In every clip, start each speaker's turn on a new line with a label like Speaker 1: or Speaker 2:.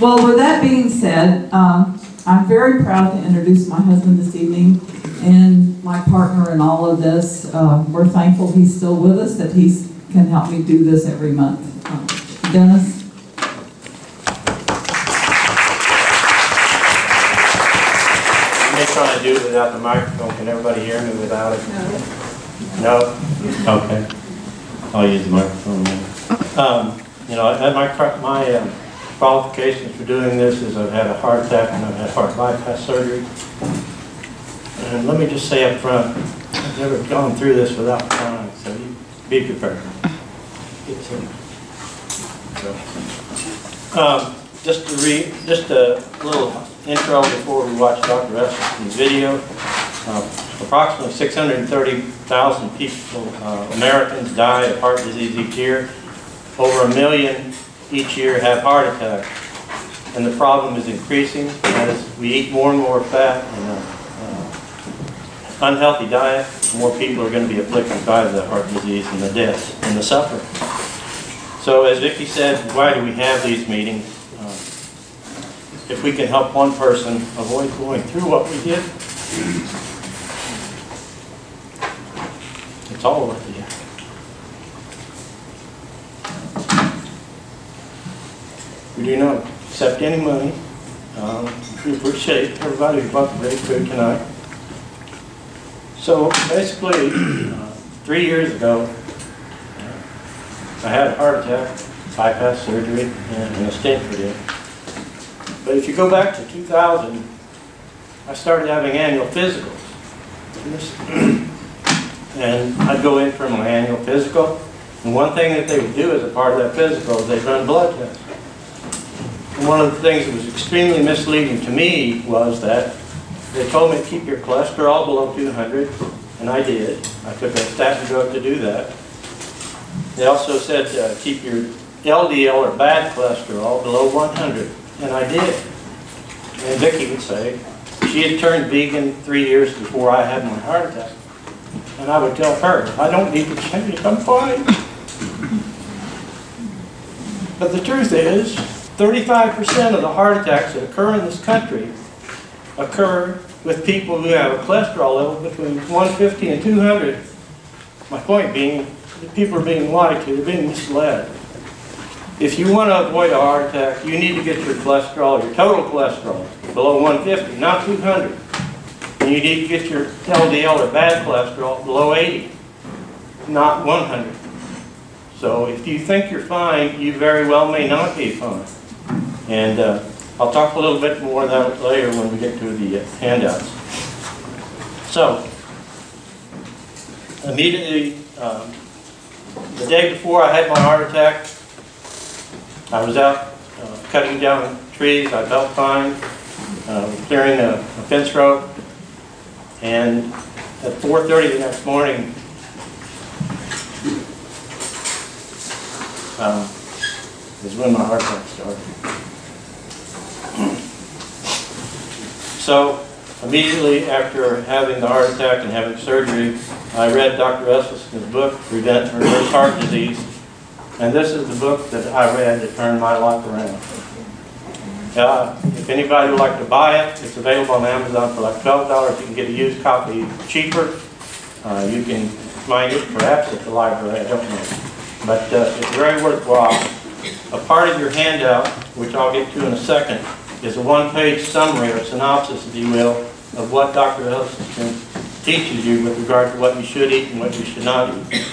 Speaker 1: Well, with that being said, I'm very proud to introduce my husband this evening and my partner in all of this. We're thankful he's still with us, that he can help me do this every month. Dennis?
Speaker 2: Trying to do it without the microphone. Can everybody hear me without it? No? Okay. I'll use the microphone then. You know, my qualifications for doing this is I've had a heart attack and I've had heart bypass surgery. And let me just say up front, I've never gone through this without crying, so you be prepared. Just a little intro before we watch Dr. Esselstyn's video. Approximately 630,000 people, Americans, die of heart disease each year. Over 1 million each year have heart attacks. And the problem is increasing as we eat more and more fat and unhealthy diet. More people are going to be afflicted by the heart disease and the deaths and the suffering. So as Vicki said, why do we have these meetings? If we can help one person avoid going through what we did, it's all worth it. We do not accept any money. We appreciate everybody who bought the great food tonight. So basically, 3 years ago, I had a heart attack, bypass surgery, and a stent put in. But if you go back to 2000, I started having annual physicals. And I'd go in for my annual physical, and one thing that they would do as a part of that physical is they'd run blood tests. And one of the things that was extremely misleading to me was that they told me to keep your cholesterol below 200, and I did. I took a statin drug to do that. They also said keep your LDL or bad cholesterol below 100. And I did. And Vicki would say, she had turned vegan 3 years before I had my heart attack. And I would tell her, I don't need to change, I'm fine. But the truth is, 35% of the heart attacks that occur in this country occur with people who have a cholesterol level between 150 and 200. My point being, that people are being lied to, they're being misled. If you want to avoid a heart attack, you need to get your cholesterol, your total cholesterol, below 150, not 200. And you need to get your LDL or bad cholesterol below 80, not 100. So if you think you're fine, you very well may not be fine. And I'll talk a little bit more about that later when we get to the handouts. So, immediately, the day before I had my heart attack, I was out cutting down trees. I felt fine, clearing a fence row, and at 4:30 the next morning, is when my heart attack started. So immediately after having the heart attack and having surgery, I read Dr. Esselstyn's book, Prevent or Reverse Heart Disease. And this is the book that I read that turned my life around. If anybody would like to buy it, it's available on Amazon for like $12. You can get a used copy cheaper. You can find it perhaps at the library, I don't know. But it's very worthwhile. A part of your handout, which I'll get to in a second, is a one-page summary or synopsis, if you will, of what Dr. Esselstyn teaches you with regard to what you should eat and what you should not eat.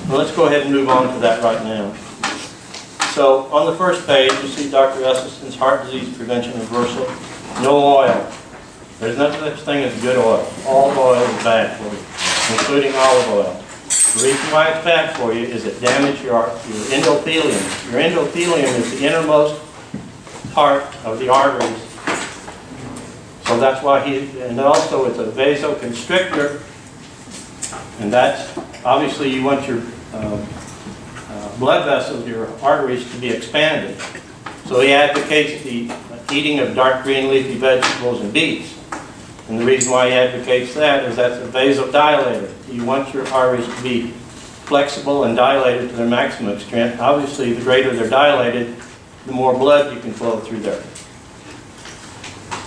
Speaker 2: Well, let's go ahead and move on to that right now. So on the first page, you see Dr. Esselstyn's Heart Disease Prevention Reversal. No oil. There's no such thing as good oil. All oil is bad for you, including olive oil. The reason why it's bad for you is it damages your endothelium. Your endothelium is the innermost part of the arteries. So that's why and also it's a vasoconstrictor, and that's, obviously you want your blood vessels, your arteries, to be expanded. So he advocates the eating of dark green leafy vegetables and beets. And the reason why he advocates that is that's a vasodilator. You want your arteries to be flexible and dilated to their maximum extent. Obviously, the greater they're dilated, the more blood you can flow through there.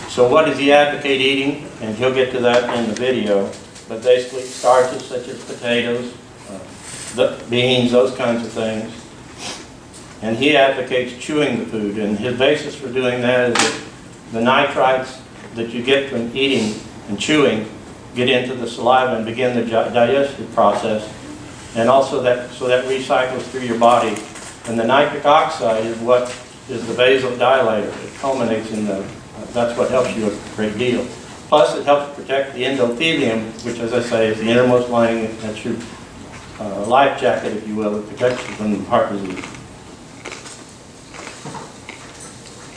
Speaker 2: So what does he advocate eating? And he'll get to that in the video. But basically starches such as potatoes, the beans, those kinds of things. And he advocates chewing the food. And his basis for doing that is that the nitrites that you get from eating and chewing get into the saliva and begin the digestive process. And also that recycles through your body. And the nitric oxide is what is the vasodilator. It culminates in the, that's what helps you a great deal. Plus it helps protect the endothelium, which as I say is the innermost lining, that's your life jacket, if you will, that protects you from heart disease.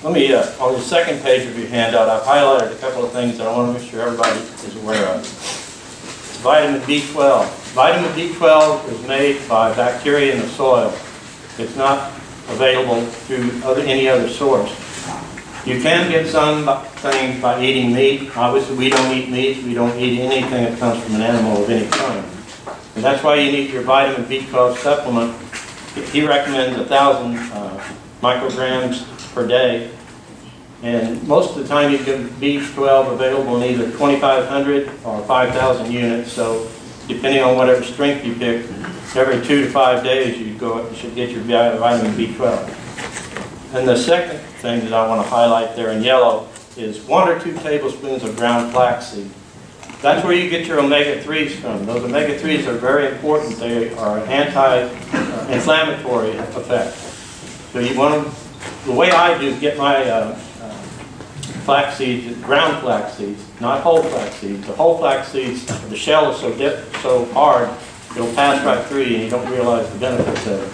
Speaker 2: Let me, on the second page of your handout, I've highlighted a couple of things that I want to make sure everybody is aware of. It's vitamin B12. Vitamin B12 is made by bacteria in the soil. It's not available through any other source. You can get some things by eating meat. Obviously, we don't eat meat. We don't eat anything that comes from an animal of any kind. And that's why you need your vitamin B12 supplement. He recommends 1,000 micrograms per day. And most of the time you get B12 available in either 2,500 or 5,000 units. So depending on whatever strength you pick, every 2 to 5 days you should get your vitamin B12. And the second thing that I want to highlight there in yellow is 1 or 2 tablespoons of ground flaxseed. That's where you get your omega-3s from. Those omega-3s are very important. They are an anti-inflammatory effect. So you want to, the way I do get my flax seeds, ground flax seeds, not whole flax seeds. The whole flax seeds, the shell is so hard, it'll pass right through you and you don't realize the benefits of it.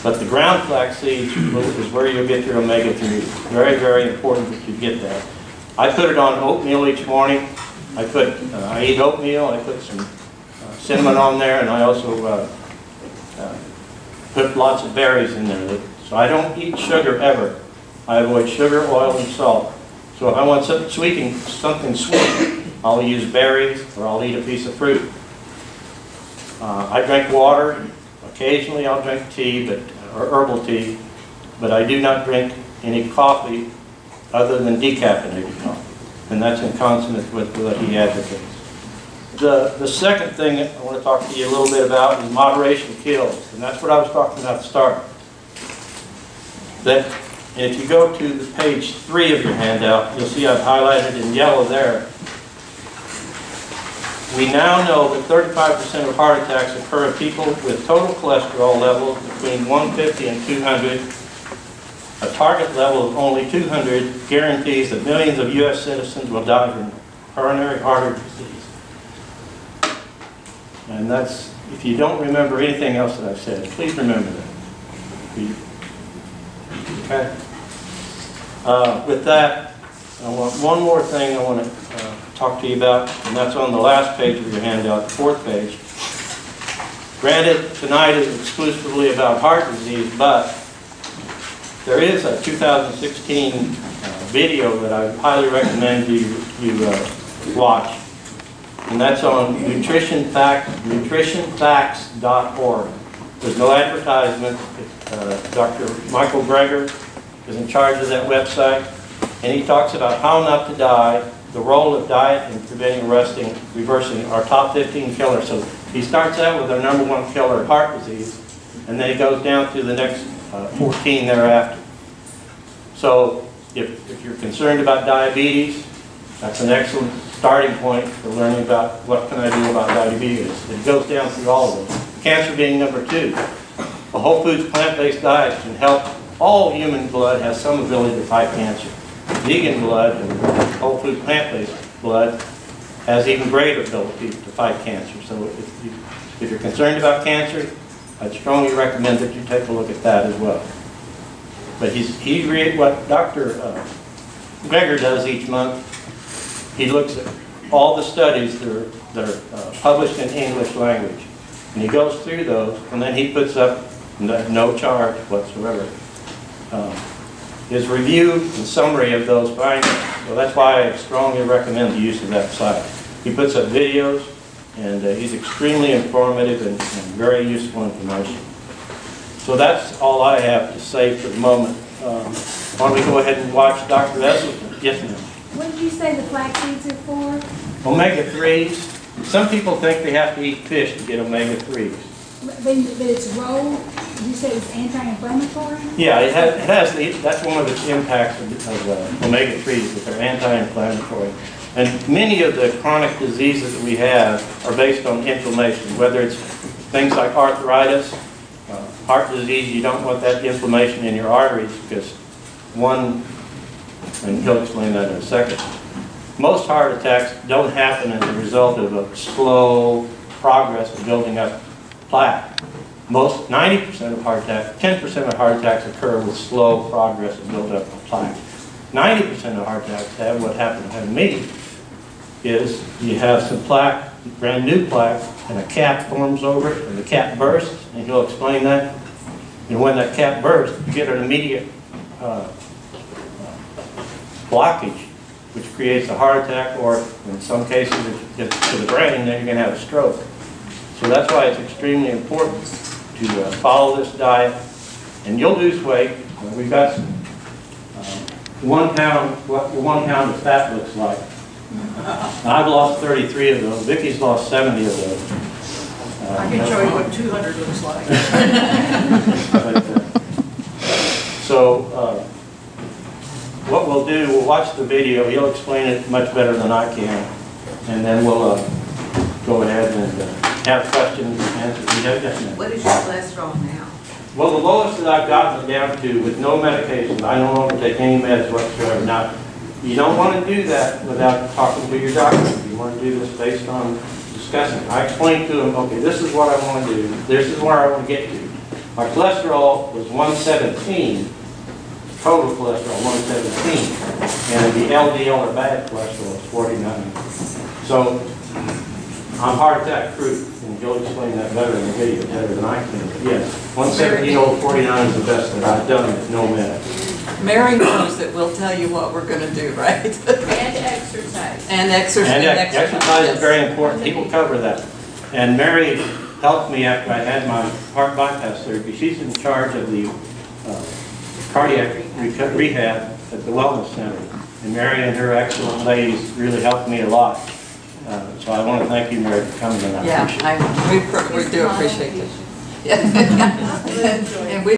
Speaker 2: But the ground flax seeds is where you'll get your omega-3. Very, very important that you get that. I put it on oatmeal each morning. I eat oatmeal, I put some cinnamon on there, and I also put lots of berries in there. So I don't eat sugar ever. I avoid sugar, oil, and salt. So if I want something sweet, I'll use berries or I'll eat a piece of fruit. I drink water. Occasionally I'll drink tea, or herbal tea, but I do not drink any coffee other than decaffeinated coffee. And that's in consonance with what he advocates. The second thing I want to talk to you a little bit about is moderation kills. And that's what I was talking about at the start. That if you go to the page 3 of your handout, you'll see I've highlighted in yellow there. We now know that 35% of heart attacks occur in people with total cholesterol levels between 150 and 200. A target level of only 200 guarantees that millions of U.S. citizens will die from coronary artery disease. And that's, if you don't remember anything else that I've said, please remember that. Okay? With that, I want one more thing I want to talk to you about, and that's on the last page of your handout, the 4th page. Granted, tonight is exclusively about heart disease, but there is a 2016 video that I highly recommend you watch, and that's on nutritionfacts.org. There's no advertisement. Dr. Michael Greger is in charge of that website, and he talks about how not to die, the role of diet in preventing, reversing our top 15 killers. So he starts out with our #1 killer, heart disease, and then he goes down to the next 14 thereafter. So if you're concerned about diabetes, that's an excellent starting point for learning about what can I do about diabetes. It goes down through all of them. Cancer being #2. A whole foods plant-based diet can help. All human blood has some ability to fight cancer. Vegan blood and whole food plant-based blood has even greater ability to fight cancer. So if you're concerned about cancer, I'd strongly recommend that you take a look at that as well. But what Dr. Greger does each month, he looks at all the studies that are published in English language. And he goes through those, and then he puts up, no charge whatsoever, his review and summary of those findings. So that's why I strongly recommend the use of that site. He puts up videos, and he's extremely informative and very useful information. So that's all I have to say for the moment. why don't we go ahead and watch Dr. Esselstyn? Yes, ma'am.
Speaker 3: What did you say the flax seeds are for?
Speaker 2: Omega-3s. Some people think they have to eat fish to get omega-3s.
Speaker 3: But its role, you say it's anti-inflammatory?
Speaker 2: Yeah, it has that's one of its impacts of omega-3s, that they're anti-inflammatory. And many of the chronic diseases that we have are based on inflammation, whether it's things like arthritis, heart disease. You don't want that inflammation in your arteries because and he'll explain that in a second. Most heart attacks don't happen as a result of a slow progress of building up plaque. 90% of heart attacks, 10% of heart attacks occur with slow progress of build up of plaque. 90% of heart attacks have what happened to me is you have some plaque, brand new plaque, and a cap forms over it, and the cap bursts, and he'll explain that. And when that cap bursts, you get an immediate blockage, which creates a heart attack, or in some cases, if it gets to the brain, then you're going to have a stroke. So that's why it's extremely important to follow this diet, and you'll lose weight. We've got some, 1 pound, what 1 pound of fat looks like. I've lost 33 of those. Vicky's lost 70 of those.
Speaker 4: I can show you what 200 looks like.
Speaker 2: What we'll do, we'll watch the video. He'll explain it much better than I can, and then we'll go ahead and have questions and answers.
Speaker 4: What is your cholesterol now?
Speaker 2: Well, the lowest that I've gotten it down to with no medications. I no longer take any meds whatsoever. Now, you don't want to do that without talking to your doctor. You want to do this based on discussing. I explained to him, okay, this is what I want to do. This is where I want to get to. My cholesterol was 117. Total cholesterol 117, and the LDL or bad cholesterol is 49. So I'm heart attack proof, and you'll explain that better in the video, better than I can. But yes, 117 over 49 is the best that I've done with no meds.
Speaker 5: Mary knows that we'll tell you what we're going to do, right?
Speaker 3: And exercise.
Speaker 5: And exercise.
Speaker 2: And exercise is very important. People cover that. And Mary helped me after I had my heart bypass surgery. She's in charge of the cardiac rehab at the Wellness Center. And Mary and her excellent ladies really helped me a lot. So I want to thank you, Mary, for coming tonight.
Speaker 5: Yeah, we do appreciate it. Yeah. And we